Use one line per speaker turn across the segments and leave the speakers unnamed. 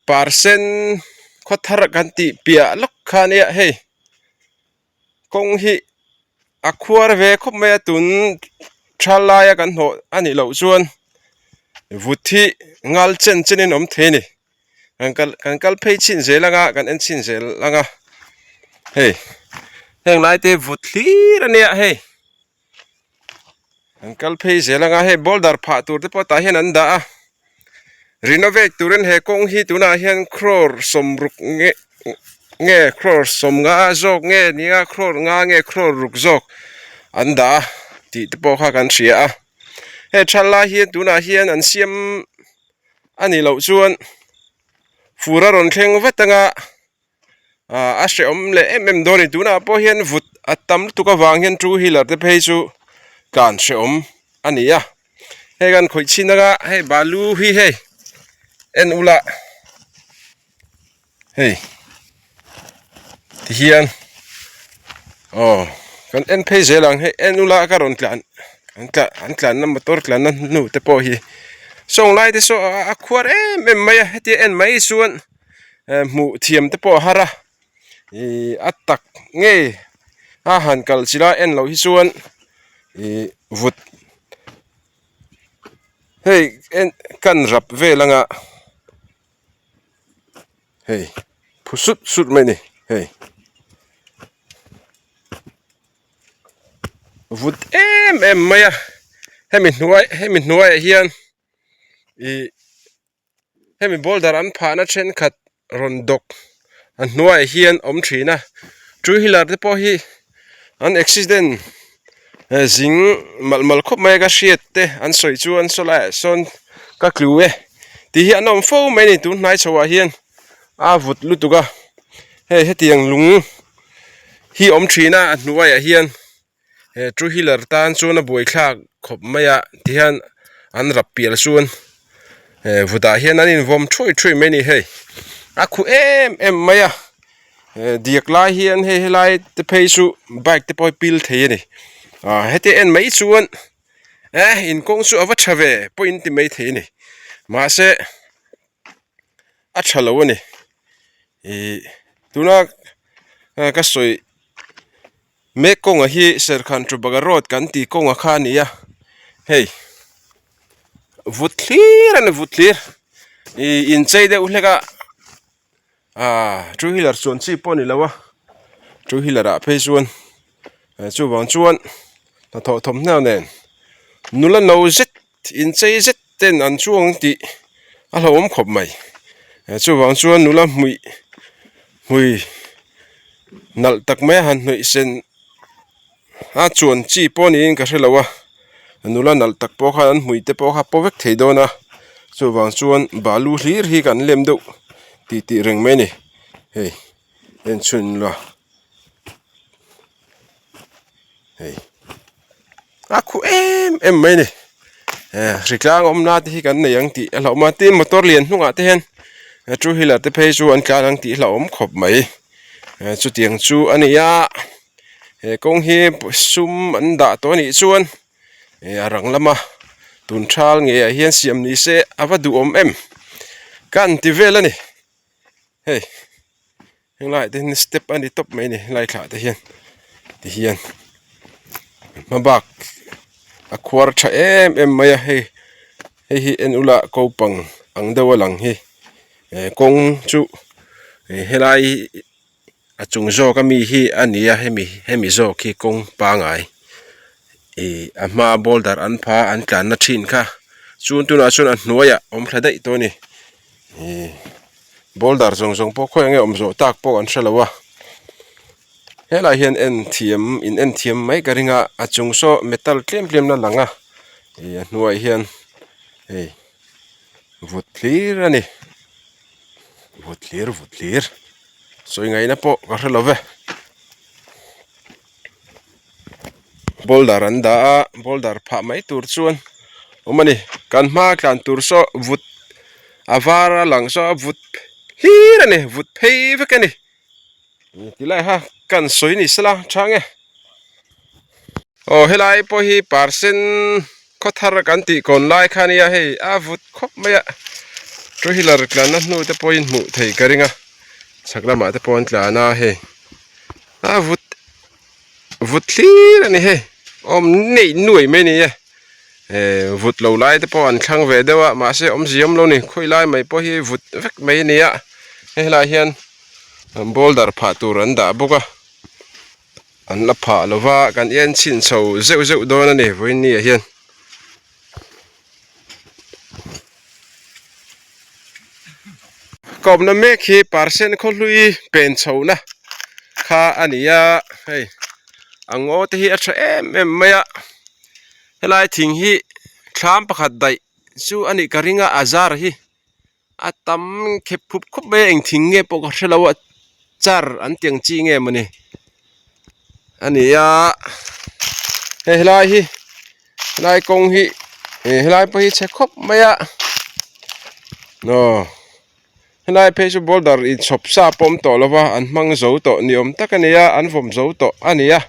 parsen khothar kan ti pia lok khania he kong hi akhwar ve khop me tun thalaya kan ho ani lo chuan vuthi ngal chen chenin om theni kan kal phei chin zelanga kan en chin zel langa he heng lai te vuthlir ania he kan kal phei zelanga he boulder pha tur te pota hian an da renovate turin he kong hi tuna hian crore somruk nge crore somnga jok nge nia crore nga nge crore ruk jok anda ti te po kha kan ria he thalla hi tuna hian an siam ani lo chuan fura ron thleng vetanga a hreom le mm doni tuna po hian vut atam tuka wang hian two wheeler te phei chu kan hreom ania he kan khoi chinaga he balu hi he en ula hey hian kan en phei zelang he en ula ka ron tlan an tlan na motor tlan na nu te po hi song lai te so akhwar em mai heti en mai chuan mu thiam te po hara atak nge a han kal chila en lo hi chuan vut hey en kan rap ve langa hey phusut sut mai ni hey vut em maya hemi hnuai hian hemi boulder an phana then khat rondok an hnuai hian om thina two wheeler te po hi an accident zing malmal khop mai ka hriat te an soi chuan sola son ka kluwe ti hi anom fo mai ni tu hnai chawa hian a vut lutuga hetiang lung hi om thina an hnuai a hian two wheeler tan chuan a boi thlak khop maya tihan an rap pial chuan vuta hian an invom throi mai ni hei a khu em maya diak lai hian helai te phei chu bike te poi pil thei ni hete en mai chuan in kong chu awa thave point ti mai thei ni ma se a thalo ni tuna ka soi me kong a hi serkhan trubaga road kan ti kong a kha nia hey vutlir in cheide uhleka two wheeler chuan chi poni lawa two wheeler a phei chuan chu wang chuan ta tho thom hna nen nula no zet in chei zet ten an chuang ti a hlom khop mai chu wang chuan nula hui nal tak me han hnoi sen a chuan chi poni in ka hrelawa nula nal tak po kha an hmui te po kha povek theidona chu wang chuan balu hlir hi kan lem do ti reng mai ni hey en chun la hey a khu em mai ni riklang omna te hi kan nei ang ti alo ma tin motor lian hnunga te hen two wheeler te phei chu an tlang ti hlom khop mai chu tiang chu ania kong hi sum an da to ni chuan arang lama tun thal nge a hian siam ni se avadu om em kan ti vel ani hey henglai ten step ani top mai ni lai thla te hian ti hian mabak a khwar tha em maya he hi en ula kopang ang dawalang hi kong chu helai achung zo ka mi hi ania hemi zo khi kong pa ngai ama boulder an pha an tlan na thin kha chun tuna chun an hnuaya om thladai to ni boulder zong po khoi nge om zo tak po an thralawa hela hian en thiam mai karinga achung so metal klem na langa hnuai hian vutlir ani vutlir soi ngai na po ka hrelove boulder an da boulder pha mai tur chuan omani kan ma tlan tur so vut avara lang so vut hirani vut phei vekani tilai ha kan soi ni sala thange helai po hi parsen khothar kan ti kon lai khania hei a vut khop maya tru hilar klana nu te poin mu thei karinga sakla ma te pon klana he vut thlir ani he om nei nuai me ni vut lo lai te pon thlang ve dewa ma se om ziam lo ni khoi lai mai po hi vut vek mai ni ya he la hian boulder pha tur an da boka an la pha lova kan yen chin so zeu don ani voin ni hian kom na me khi parsen kholui pen chona kha ania hei ango te hi athra em maya helai thing hi thlam pakhat dai chu ani karinga azar hi atam khep phup khup be eng thing nge pok thelawa char an tiang chi nge mani ania helai hi helai kong hi helai pa hi che khop maya no helai phesu boulder in chop sa pom to lova an mang zo to niom takania an vom zo to ania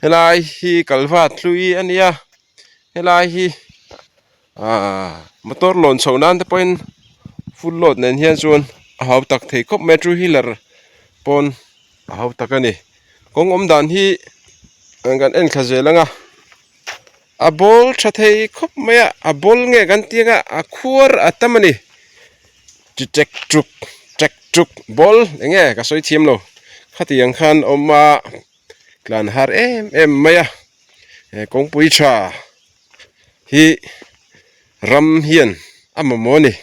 helai hi kalwa thlui ania helai hi motor lon chonan te point full load nen hian chuan hau tak thei khop metro hilar pon hau takani kong om dan hi kan en khazelanga a bol thathei khop maya a bol nge kan tianga a khur atamani chek truk bol enge ka soi thiam lo khatiang khan oma klan har em maya kong pui tha hi ram hian amamoni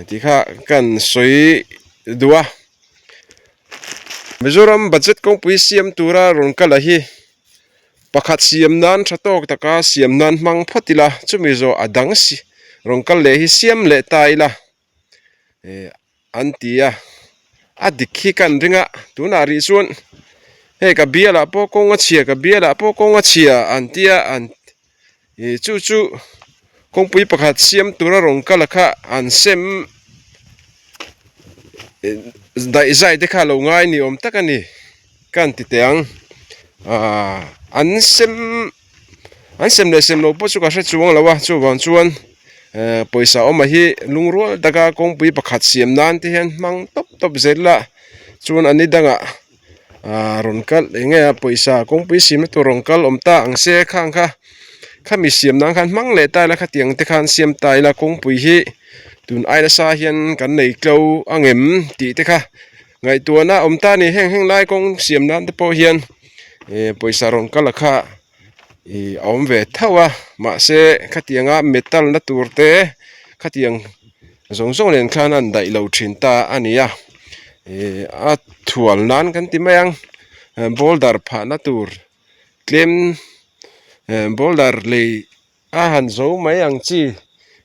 ti kha kan soi duwa Mizoram budget kong pui siam tura ron kala hi pakhat siam nan thatok taka siam nan mang photila chumizo adang si rongkal le hi siam le taila antia adikhi kan ringa tunari chuan he ka biala po konga chia ka biala po konga chia antia an chu kong pui pakhat siam tura rongkal kha an sem dai zai te kha lo ngai ni om takani kan ti teang an sem le sem lo po chu ka hre chuang lawa chu wan chuan poisa oma hi lungrol daga kong pui pakhat siam nan te hian mang top zela chuan ani danga ronkal enge poisa kong pui sim to ronkal omta angse khang kha khami siam nan khan mang le ta la kha tiang te khan siam tai la kong pui hi tun aina sa hian kan nei klo angem ti te kha ngai tuana omta ni heng lai kong siam nan te po hian poisa ronkal kha om ve thawa ma se khatianga metal na turte khatiang zong len khan an dai lo thin ta ania a thual nan kan ti mayang boulder pha na tur klem boulder le a han zo mai ang chi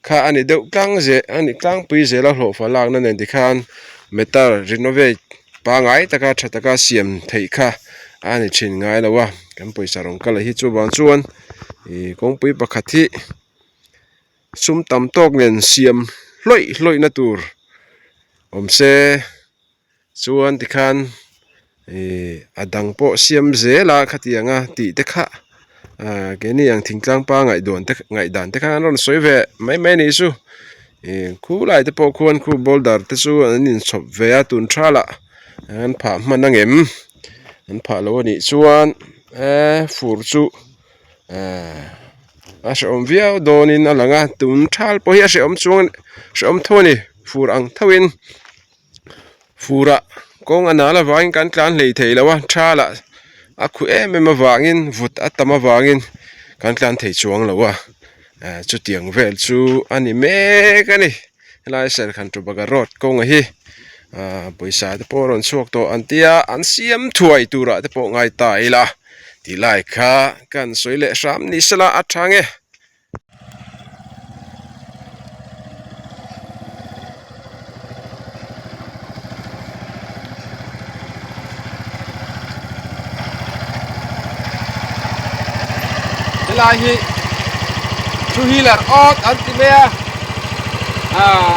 kha ani deuh tlang je ani tlang pui je la hlo fa lak na nen ti khan metal renovate pa ngai taka thataka siam thei kha ani thin ngai lawa kan poisa rongkal hi chu ban chuan kong pui pakhat hi sum tam tok nen siam hloi na tur omse chuan ti khan adang po siam zela khatianga ti te kha keni ang thingtlang pa ngai dan te khan ron soive mai ni su khu lai te po khuan khu boulder te chu anin chop ve a tun thala an pha manangem an pha lo ni chuan fur chu a shom viau donin alanga tun thal po hi a shom chuang shom thoni fur ang thawin fura kong anala wangin kan tlan lei thei lawa thala a khu em wangin vut atama wangin kan tlan thei chuang lawa chu tiang vel chu ani me kani lai ser khan tu baga road kong hi poisa te po ron chuak to antia an siam thuai tura te po ngai taila ti lai kha kan soile ram ni sala athange lahi two wheeler out antimea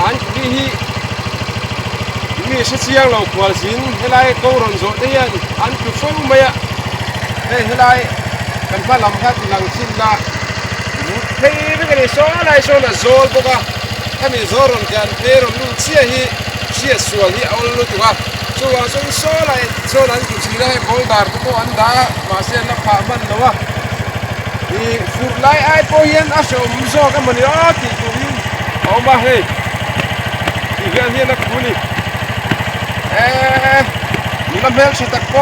an hi mi se chiang lo kwal sin helai ko ron zo te hian an tu fo maya helai kan pa lam kha ti lang sin la เฮ้ยไม่กันโซ่อะไรโซ่น่ะโซ่ปะก็ถ้ามีโซ่รอนกันเพรอนเชียฮีเชียส่วนที่เอาลุตัวโซ่ว่าโซ่อะไรโซ่นั้นจุดสิ่งได้ให้บอลดาร์ก็อันดามาเสียนักพามันนะวะนี่ฟุตไลไอ้พวกยันอาชมโซ่กันมันอ๋อที่กูยิงเอามาเฮ้ยที่เฮียนเฮียนักบุญนี่ลำเบลชุดตะโก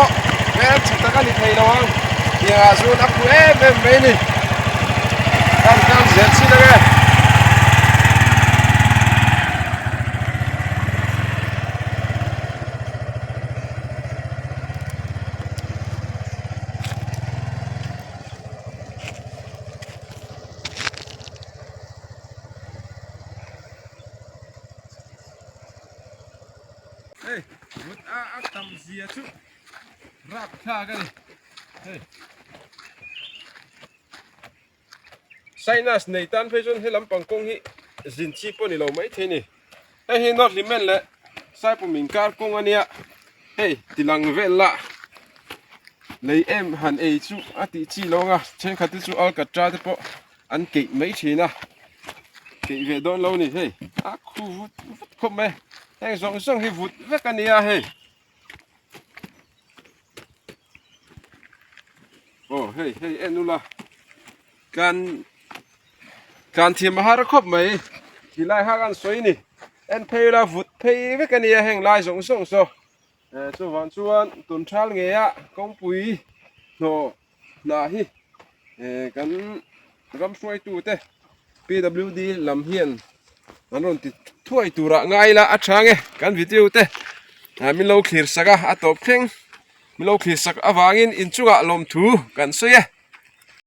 เบลชุดตะกันนี่ไทยระวังนี่อาซูนักบุญไม่นี่การเสียสินะแกเฮ้ยวุฒิอาตำเสียชุรักข้ากันเฮ้ยไซนัสในตันเพจนให้ลำปังกงฮิจินชีปนี่เราไม่เท่นี่ไอ้เฮนอตลิเมนเลยไซปุ่มมิงการกงอันเนี้ยเฮ้ยติลังเวลละเลยหันจูอติชีลงอ่ะเช่นขัดจูอัลกัดจ้าเดปะอันเก่งไม่เชนะเก่งเวดอนเรานี่เฮ้ยคูวุดคบไหมแห่งส่งให้วุดเวกันเนี้ยเฮ้ยโอ้เฮ้ยนู่นละการทีมมหาคบไหมที่ไล่หากันสวยนี่เพย์ละวุดเพย์เวกันเนี้ยแห่งไล่ส่งโซส่วนตุนชาลเงียกงปุยโนนาฮิกันรำช่วยตูเต้ PWD ลำเฮียนมันรนติถ้วยตูระไงละอัดช่างกันวิดีโอเต้มีโลขีดสักอัตบเพ่งมีโลขีดสักอวางินอินจุกะลมถูกันสวย